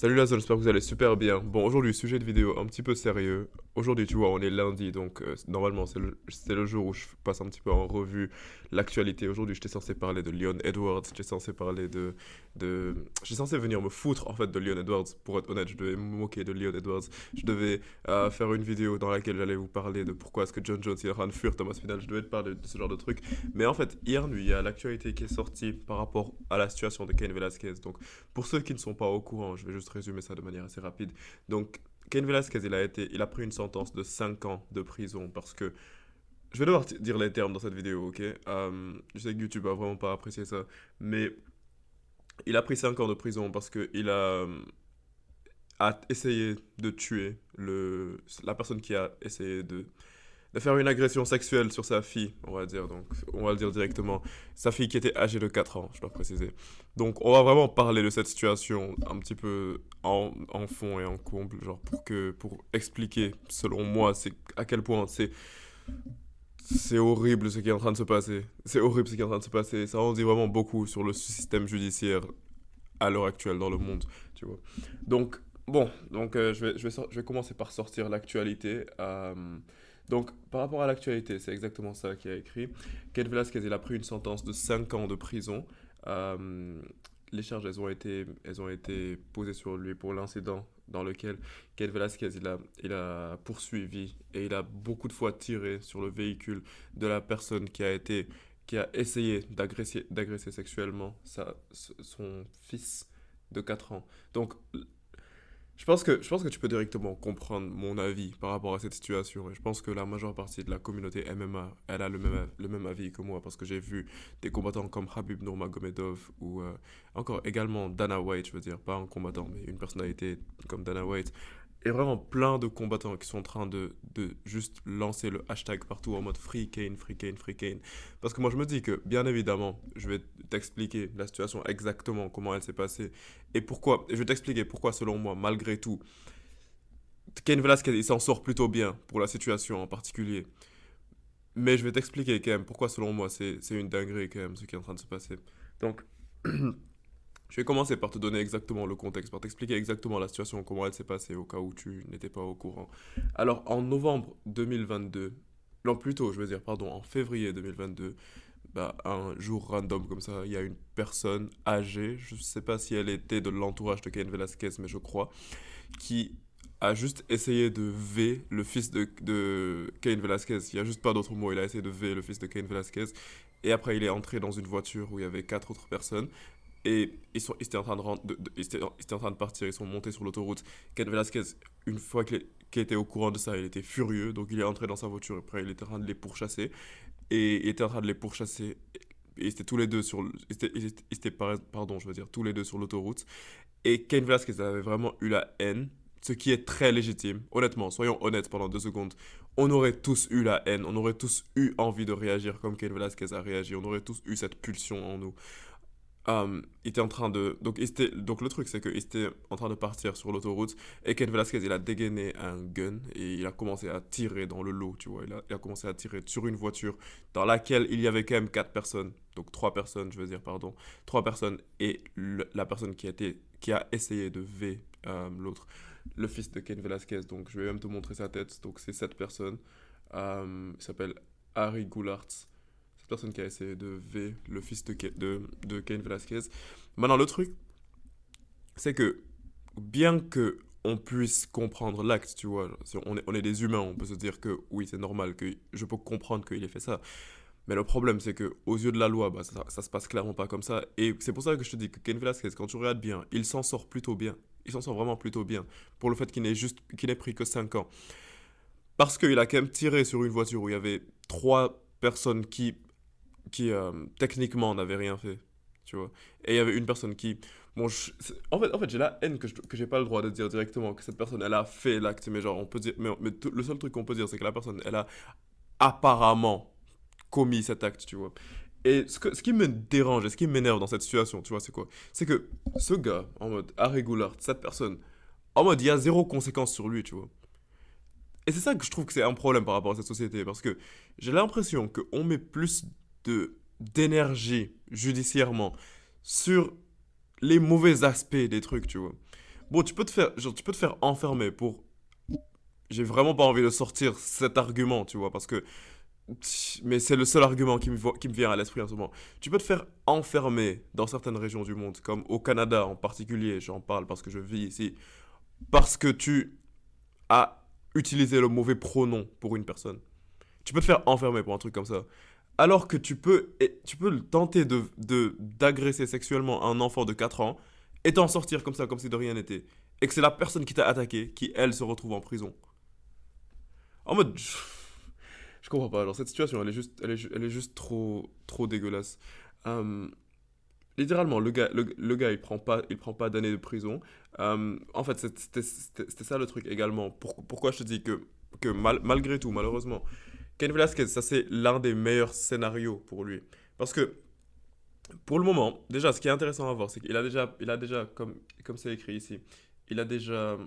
Salut la zone, j'espère que vous allez super bien. Bon, aujourd'hui, sujet de vidéo un petit peu sérieux. Aujourd'hui, tu vois, on est lundi, donc normalement, c'est le jour où je passe un petit peu en revue l'actualité. Aujourd'hui, j'étais censé parler de Leon Edwards, j'étais censé parler J'étais censé venir me foutre, en fait, de Leon Edwards. Pour être honnête, je devais me moquer de Leon Edwards. Je devais faire une vidéo dans laquelle j'allais vous parler de pourquoi est-ce que John Jones il est en train de fuir Thomas Final. Je devais te parler de ce genre de truc. Mais en fait, hier nuit, il y a l'actualité qui est sortie par rapport à la situation de Cain Velasquez. Donc, pour ceux qui ne sont pas au courant, je vais juste résumer ça de manière assez rapide. Donc, Cain Velasquez, il a pris une sentence de 5 ans de prison parce que je vais devoir dire les termes dans cette vidéo, ok. Je sais que YouTube a vraiment pas apprécié ça, mais il a pris 5 ans de prison parce a essayé de tuer la personne qui a essayé de faire une agression sexuelle sur sa fille, on va dire. Donc, on va le dire directement. Sa fille qui était âgée de 4 ans, je dois préciser. Donc, on va vraiment parler de cette situation un petit peu en fond et en comble, genre pour expliquer, selon moi, c'est à quel point c'est horrible ce qui est en train de se passer. C'est horrible ce qui est en train de se passer. Ça en dit vraiment beaucoup sur le système judiciaire à l'heure actuelle dans le monde, tu vois. Donc, bon, je vais commencer par sortir l'actualité. Donc, par rapport à l'actualité, c'est exactement ça qui a écrit. Ken Velasquez, il a pris une sentence de 5 ans de prison. Euh, les charges, elles ont été posées sur lui pour l'incident dans lequel Ken Velasquez, il a poursuivi et il a beaucoup de fois tiré sur le véhicule de la personne qui a essayé d'agresser sexuellement son fils de 4 ans. Donc, je pense que tu peux directement comprendre mon avis par rapport à cette situation. Et je pense que la majeure partie de la communauté MMA, elle a le même avis que moi. Parce que j'ai vu des combattants comme Habib Nurmagomedov ou encore également Dana White, je veux dire, pas un combattant, mais une personnalité comme Dana White. Et vraiment plein de combattants qui sont en train de juste lancer le hashtag partout en mode Free Kane, Free Kane, Free Kane. Parce que moi je me dis que, bien évidemment, je vais t'expliquer la situation exactement, comment elle s'est passée et pourquoi. Et je vais t'expliquer pourquoi, selon moi, malgré tout, Cain Velasquez, il s'en sort plutôt bien pour la situation en particulier. Mais je vais t'expliquer quand même pourquoi, selon moi, c'est une dinguerie quand même ce qui est en train de se passer. Donc, je vais commencer par te donner exactement le contexte, par t'expliquer exactement la situation, comment elle s'est passée au cas où tu n'étais pas au courant. Alors, en novembre 2022, non plutôt, je veux dire, pardon, en février 2022, bah, un jour random comme ça, il y a une personne âgée, je ne sais pas si elle était de l'entourage de Cain Velasquez, mais je crois, qui a juste essayé de V le fils de Cain Velasquez. Il n'y a juste pas d'autre mot. Il a essayé de V le fils de Cain Velasquez. Et après, il est entré dans une voiture où il y avait quatre autres personnes. Et ils étaient en train ils étaient en train de partir, ils sont montés sur l'autoroute. Ken Velasquez, une fois qu'il était au courant de ça, il était furieux, donc il est entré dans sa voiture, et après il était en train de les pourchasser, et il était en train de les pourchasser, et ils étaient tous les deux pardon, je veux dire, tous les deux sur l'autoroute, et Ken Velasquez avait vraiment eu la haine, ce qui est très légitime. Honnêtement, soyons honnêtes pendant 2 secondes. On aurait tous eu la haine, on aurait tous eu envie de réagir comme Ken Velasquez a réagi, on aurait tous eu cette pulsion en nous. Il était en train de. Donc le truc, c'est qu'il était en train de partir sur l'autoroute et Ken Velasquez, il a dégainé un gun et il a commencé à tirer dans le lot, tu vois. Il a commencé à tirer sur une voiture dans laquelle il y avait quand même quatre personnes. Donc trois personnes, je veux dire, pardon. Trois personnes et la personne qui a essayé de V l'autre, le fils de Ken Velasquez. Donc je vais même te montrer sa tête. Donc c'est cette personne. Il s'appelle Harry Goulart, personne qui a essayé de V le fils de Cain Velasquez. Maintenant, le truc, c'est que bien que on puisse comprendre l'acte, tu vois, si on est des humains, on peut se dire que oui, c'est normal, que je peux comprendre qu'il ait fait ça. Mais le problème, c'est que aux yeux de la loi, bah, ça se passe clairement pas comme ça. Et c'est pour ça que je te dis que Cain Velasquez, quand tu regardes bien, il s'en sort plutôt bien. Il s'en sort vraiment plutôt bien. Pour le fait qu'il n'ait pris que 5 ans. Parce qu'il a quand même tiré sur une voiture où il y avait trois personnes qui techniquement n'avait rien fait, tu vois. Et il y avait une personne qui, bon, en fait, j'ai la haine que j'ai pas le droit de dire directement que cette personne, elle a fait l'acte, mais genre, on peut dire, mais le seul truc qu'on peut dire, c'est que la personne, elle a apparemment commis cet acte, tu vois. Et ce qui me dérange et ce qui m'énerve dans cette situation, tu vois, c'est quoi? C'est que ce gars, en mode Harry Goulart, cette personne, en mode, il y a zéro conséquence sur lui, tu vois. Et c'est ça que je trouve que c'est un problème par rapport à cette société, parce que j'ai l'impression qu'on met plus d'énergie judiciairement sur les mauvais aspects des trucs, tu vois. Bon, tu peux te faire enfermer pour. J'ai vraiment pas envie de sortir cet argument, tu vois, parce que. Mais c'est le seul argument qui me vient à l'esprit en ce moment. Tu peux te faire enfermer dans certaines régions du monde, comme au Canada en particulier, j'en parle parce que je vis ici, parce que tu as utilisé le mauvais pronom pour une personne. Tu peux te faire enfermer pour un truc comme ça. Alors que tu peux le tenter d'agresser sexuellement un enfant de 4 ans et t'en sortir comme ça, comme si de rien n'était. Et que c'est la personne qui t'a attaqué qui, elle, se retrouve en prison. En mode, je comprends pas. Genre, cette situation, elle est juste trop dégueulasse. Euh, Littéralement, le gars, il prend pas d'années de prison. En fait, c'était ça le truc également. Pourquoi je te dis que malgré tout, malheureusement, Ken Velasquez, ça c'est l'un des meilleurs scénarios pour lui. Parce que pour le moment, déjà, ce qui est intéressant à voir, c'est il a déjà comme c'est écrit ici, il a déjà,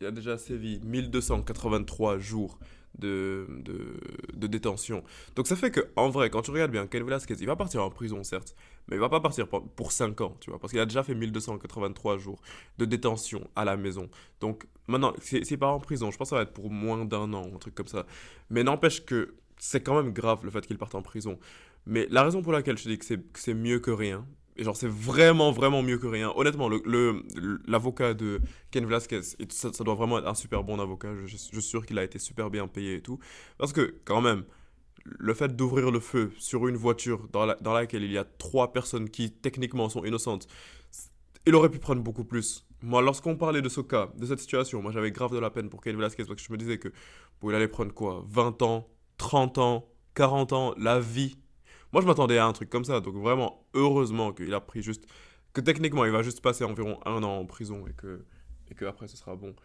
il a déjà sévi 1283 jours de détention. Donc ça fait que, en vrai, quand tu regardes bien, Ken Velasquez, il va partir en prison, certes, mais il va pas partir pour 5 ans, tu vois, parce qu'il a déjà fait 1283 jours de détention à la maison. Donc maintenant, s'il part en prison, je pense que ça va être pour moins d'un an, un truc comme ça. Mais n'empêche que c'est quand même grave le fait qu'il parte en prison. Mais la raison pour laquelle je te dis que c'est mieux que rien, et genre c'est vraiment vraiment mieux que rien. Honnêtement, l'avocat de Ken Velasquez, ça doit vraiment être un super bon avocat. Je suis sûr qu'il a été super bien payé et tout. Parce que quand même, le fait d'ouvrir le feu sur une voiture dans laquelle il y a 3 personnes qui techniquement sont innocentes, il aurait pu prendre beaucoup plus. Moi, lorsqu'on parlait de ce cas, de cette situation, moi j'avais grave de la peine pour Ken Velasquez parce que je me disais que bon, il allait prendre quoi, 20 ans, 30 ans, 40 ans, la vie. Moi, je m'attendais à un truc comme ça. Donc, vraiment, heureusement qu'il a pris juste. Que techniquement, il va juste passer environ un an en prison et que après, ce sera bon.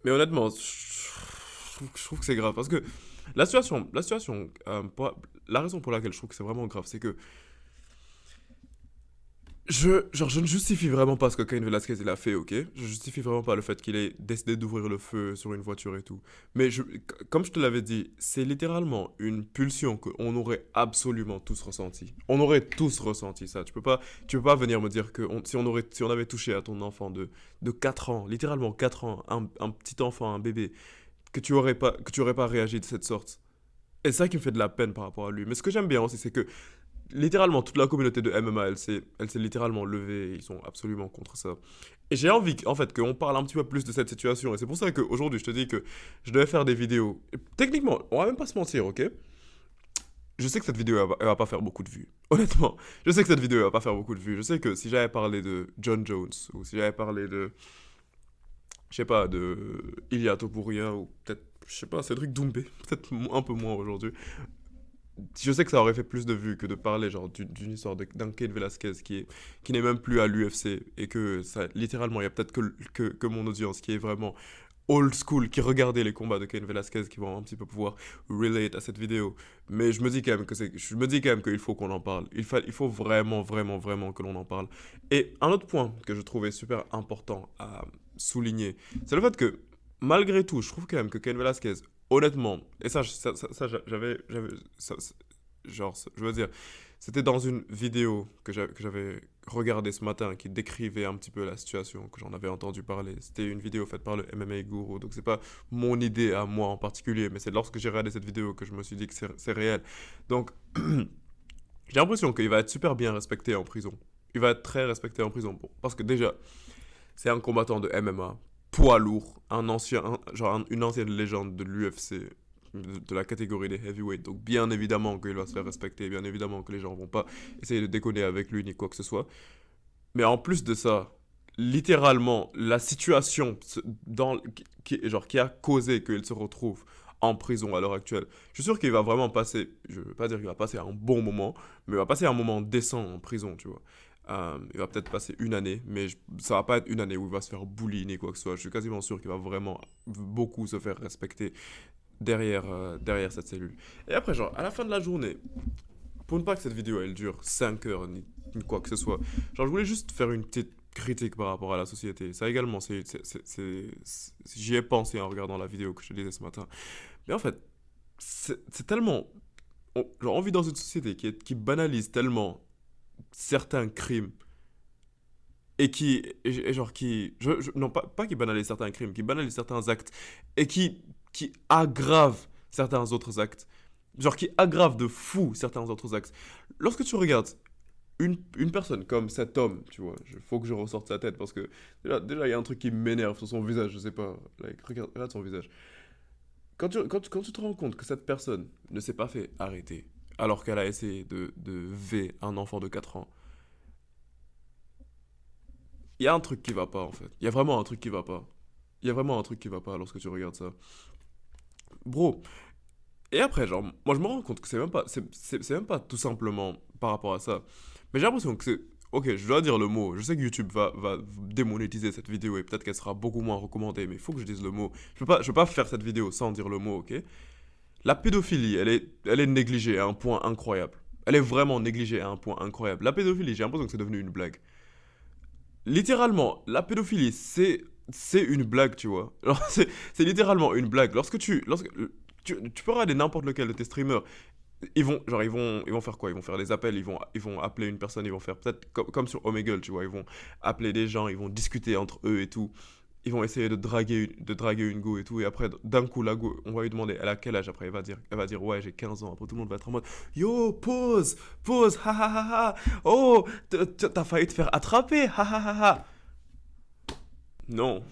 Mais honnêtement, je trouve que c'est grave. Parce que la raison pour laquelle je trouve que c'est vraiment grave, c'est que je ne justifie vraiment pas ce que Cain Velasquez il a fait, ok? Je justifie vraiment pas le fait qu'il ait décidé d'ouvrir le feu sur une voiture et tout. Mais comme je te l'avais dit, c'est littéralement une pulsion qu'on aurait absolument tous ressenti. On aurait tous ressenti ça. Tu peux pas venir me dire que si on avait touché à ton enfant de 4 ans, littéralement 4 ans, un petit enfant, un bébé, que tu aurais pas réagi de cette sorte. Et c'est ça qui me fait de la peine par rapport à lui. Mais ce que j'aime bien aussi, c'est que littéralement toute la communauté de MMA, elle s'est littéralement levée. Ils sont absolument contre ça. Et j'ai envie, en fait, qu'on parle un petit peu plus de cette situation. Et c'est pour ça qu'aujourd'hui, je te dis que je devais faire des vidéos. Et techniquement, on va même pas se mentir, ok? Je sais que cette vidéo, elle va pas faire beaucoup de vues. Honnêtement, je sais que cette vidéo, elle va pas faire beaucoup de vues. Je sais que si j'avais parlé de John Jones, ou si j'avais parlé de, je sais pas, de Ilia Topuria, ou peut-être, je sais pas, Cédric Doumbé, peut-être un peu moins aujourd'hui, je sais que ça aurait fait plus de vues que de parler genre d'une histoire d'un Cain Velasquez qui n'est même plus à l'UFC et que ça, littéralement, il y a peut-être que mon audience qui est vraiment old school, qui regardait les combats de Cain Velasquez qui vont un petit peu pouvoir relate à cette vidéo. Mais je me dis quand même je me dis quand même qu'il faut qu'on en parle. Il faut vraiment, vraiment, vraiment que l'on en parle. Et un autre point que je trouvais super important à souligner, c'est le fait que malgré tout, je trouve quand même que Cain Velasquez, honnêtement, et genre, je veux dire, c'était dans une vidéo que j'avais regardée ce matin qui décrivait un petit peu la situation, que j'en avais entendu parler. C'était une vidéo faite par le MMA Guru, donc c'est pas mon idée à moi en particulier, mais c'est lorsque j'ai regardé cette vidéo que je me suis dit que c'est réel. Donc, j'ai l'impression qu'il va être super bien respecté en prison. Il va être très respecté en prison, bon, parce que déjà, c'est un combattant de MMA, poids lourd, une ancienne légende de l'UFC, de la catégorie des heavyweight. Donc bien évidemment qu'il va se faire respecter, bien évidemment que les gens vont pas essayer de déconner avec lui ni quoi que ce soit. Mais en plus de ça, littéralement, la situation qui a causé qu'il se retrouve en prison à l'heure actuelle. Je suis sûr qu'il va vraiment passer, je ne veux pas dire qu'il va passer un bon moment, mais il va passer un moment décent en prison, tu vois. Il va peut-être passer une année, mais ça va pas être une année où il va se faire bully ni quoi que ce soit. Je suis quasiment sûr qu'il va vraiment beaucoup se faire respecter derrière cette cellule. Et après, genre, à la fin de la journée, pour ne pas que cette vidéo elle dure 5 heures ni quoi que ce soit, genre, je voulais juste faire une petite critique par rapport à la société. Ça également, j'y ai pensé en regardant la vidéo que je te disais ce matin. Mais en fait, c'est tellement. Genre, on vit dans une société qui banalise tellement certains crimes et genre qui, non pas qui banalise certains crimes, qui banalise certains actes et qui aggrave certains autres actes. Genre qui aggrave de fou certains autres actes. Lorsque tu regardes une personne comme cet homme, tu vois, il faut que je ressorte sa tête parce que déjà il y a un truc qui m'énerve sur son visage, je sais pas. Like, regarde son visage. Quand tu te rends compte que cette personne ne s'est pas fait arrêter alors qu'elle a essayé de V un enfant de 4 ans, il y a un truc qui va pas en fait. Il y a vraiment un truc qui va pas. Il y a vraiment un truc qui va pas lorsque tu regardes ça. Bro, et après, genre, moi je me rends compte que c'est même pas tout simplement par rapport à ça. Mais j'ai l'impression que c'est. Ok, je dois dire le mot. Je sais que YouTube va démonétiser cette vidéo et peut-être qu'elle sera beaucoup moins recommandée, mais il faut que je dise le mot. Je peux pas faire cette vidéo sans dire le mot, ok? La pédophilie, elle est négligée à un point incroyable. Elle est vraiment négligée à un point incroyable. La pédophilie, j'ai l'impression que c'est devenu une blague. Littéralement, la pédophilie, c'est une blague, tu vois. Alors, c'est littéralement une blague. Tu peux regarder n'importe lequel de tes streamers, ils vont faire quoi? Ils vont faire des appels, ils vont appeler une personne, ils vont faire peut-être comme sur Omegle, tu vois, ils vont appeler des gens, ils vont discuter entre eux et tout. Ils vont essayer de draguer une go et tout. Et après, d'un coup, la go, on va lui demander, elle a quel âge après? Elle va dire, ouais, j'ai 15 ans. Après, tout le monde va être en mode, yo, pause, pause, ha ha ha ha. Oh, t'as failli te faire attraper, ha ha ha ha. Non,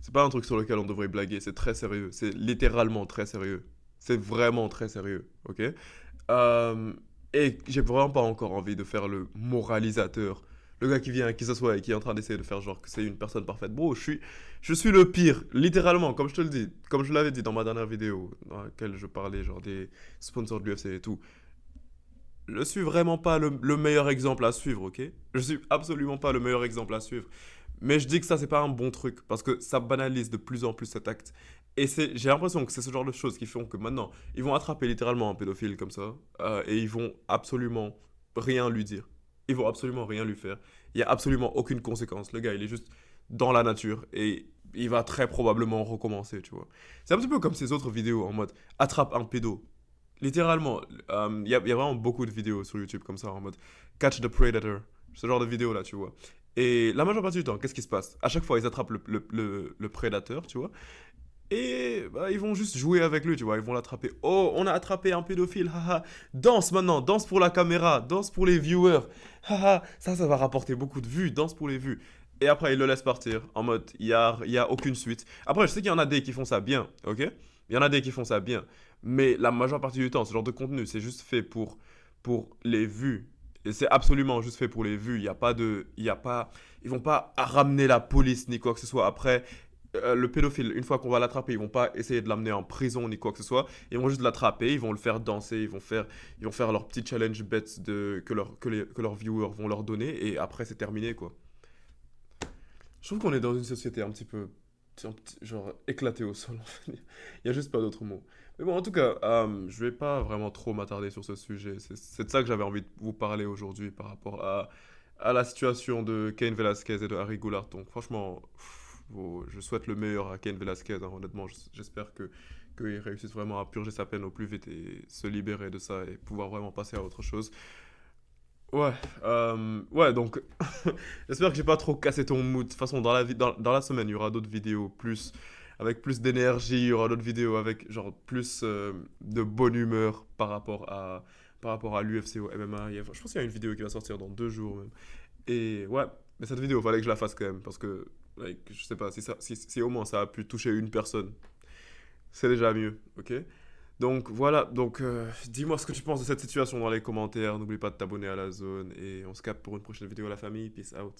c'est pas un truc sur lequel on devrait blaguer, c'est très sérieux. C'est littéralement très sérieux. C'est vraiment très sérieux, ok? Euh, et j'ai vraiment pas encore envie de faire le moralisateur. Le gars qui vient, qui s'assoit et qui est en train d'essayer de faire genre que c'est une personne parfaite. Bro, je suis le pire, littéralement, comme je te le dis. Comme je l'avais dit dans ma dernière vidéo, dans laquelle je parlais genre des sponsors de l'UFC et tout. Je suis vraiment pas le meilleur exemple à suivre, ok? Je suis absolument pas le meilleur exemple à suivre. Mais je dis que ça, c'est pas un bon truc, parce que ça banalise de plus en plus cet acte. Et j'ai l'impression que c'est ce genre de choses qui font que maintenant, ils vont attraper littéralement un pédophile comme ça, et ils vont absolument rien lui dire. Ils vont absolument rien lui faire. Il y a absolument aucune conséquence. Le gars, il est juste dans la nature, et il va très probablement recommencer, tu vois. C'est un petit peu comme ces autres vidéos en mode attrape un pédo. Littéralement, il y a vraiment beaucoup de vidéos sur YouTube comme ça, en mode Catch the Predator, ce genre de vidéos là, tu vois. Et la majeure partie du temps, qu'est-ce qui se passe? À chaque fois, ils attrapent le prédateur, tu vois. Et bah, ils vont juste jouer avec lui, tu vois. Ils vont l'attraper. Oh, on a attrapé un pédophile, haha. Danse maintenant, danse pour la caméra, danse pour les viewers. Haha, ça va rapporter beaucoup de vues, danse pour les vues. Et après, ils le laissent partir en mode, il y a aucune suite. Après, je sais qu'il y en a des qui font ça bien, ok? Il y en a des qui font ça bien. Mais la majeure partie du temps, ce genre de contenu, c'est juste fait pour les vues. Et c'est absolument juste fait pour les vues. Il y a pas de. Il y a pas, ils vont pas ramener la police ni quoi que ce soit. Après, le pédophile, une fois qu'on va l'attraper, ils vont pas essayer de l'amener en prison ni quoi que ce soit. Ils vont juste l'attraper, ils vont le faire danser, ils vont faire leur petit challenge bêtes que leurs viewers vont leur donner. Et après, c'est terminé, quoi. Je trouve qu'on est dans une société genre éclatée au sol. En fait. Il y a juste pas d'autre mot. Mais bon, en tout cas, je vais pas vraiment trop m'attarder sur ce sujet. C'est de ça que j'avais envie de vous parler aujourd'hui par rapport à la situation de Cain Velasquez et de Harry Goulart. Donc franchement, je souhaite le meilleur à Cain Velasquez. Hein. Honnêtement, j'espère qu'il réussisse vraiment à purger sa peine au plus vite et se libérer de ça et pouvoir vraiment passer à autre chose. Ouais, ouais, donc j'espère que j'ai pas trop cassé ton mood. De toute façon, dans la semaine, il y aura d'autres vidéos avec plus d'énergie, il y aura d'autres vidéos avec genre plus de bonne humeur par rapport à l'UFC au MMA. Je pense qu'il y a une vidéo qui va sortir dans 2 jours même. Et ouais, mais cette vidéo, il fallait que je la fasse quand même parce que like, je sais pas si au moins ça a pu toucher une personne, c'est déjà mieux, ok? Donc voilà, donc dis-moi ce que tu penses de cette situation dans les commentaires. N'oublie pas de t'abonner à la zone et on se capte pour une prochaine vidéo, la famille. Peace out.